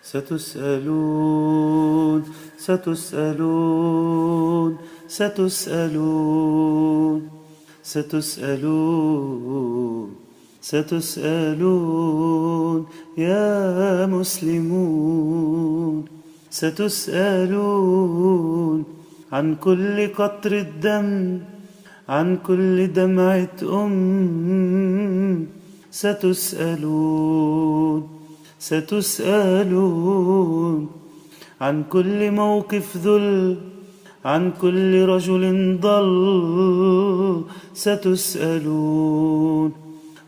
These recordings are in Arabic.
ستسألون ستسألون ستسألون ستسألون ستسألون يا مسلمون. ستسألون عن كل قطر الدم، عن كل دمعة ستسألون ستسألون عن كل موقف ذل، عن كل رجل ضل. ستسألون.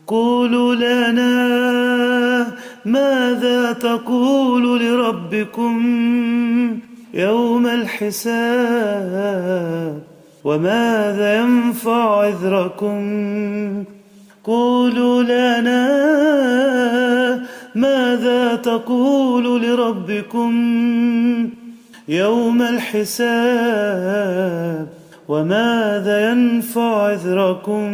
قولوا لنا ماذا تقول لربكم يوم الحساب، وماذا ينفع عذركم. قولوا لنا ماذا تقول لربكم يوم الحساب، وماذا ينفع عذركم.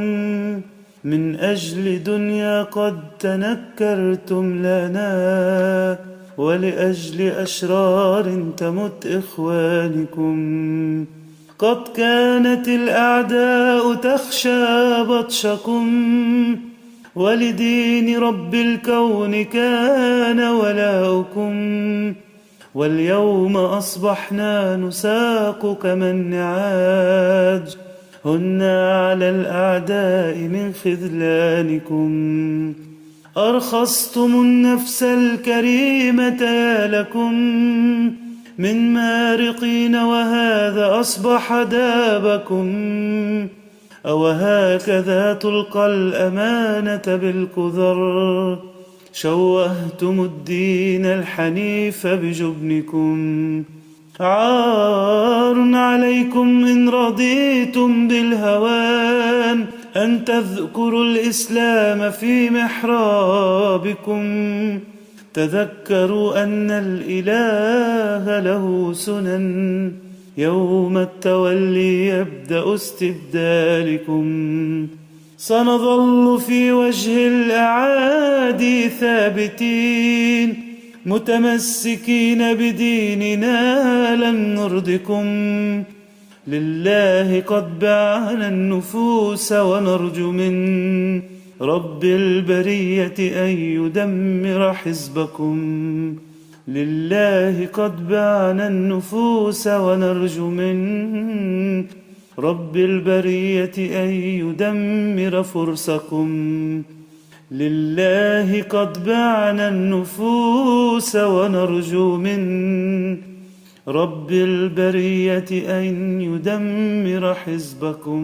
من أجل دنيا قد تنكرتم لنا، ولأجل أشرار تمت إخوانكم. قد كانت الأعداء تخشى بطشكم، ولدين رب الكون كان ولاؤكم. واليوم أصبحنا نساق كما النعاج، هنا على الأعداء من خذلانكم. أرخصتم النفس الكريمة يا لكم من مارقين، وهذا أصبح دابكم. أو هكذا تلقى الأمانة بالكذر، شوهتم الدين الحنيف بجبنكم. عار عليكم إن رضيتم بالهوان أن تذكروا الإسلام في محرابكم. تذكروا أن الإله له سنن، يوم التولي يبدأ استبدالكم. سنظل في وجه الأعادي ثابتين، متمسكين بديننا لن نرضكم. لله قد بعنا النفوس، ونرجو من رب البرية أن يدمر حزبكم. لله قد بعنا النفوس، ونرجو من رب البرية أن يدمر فرسكم. لله قد بعنا النفوس، ونرجو من رب البرية أن يدمر حزبكم.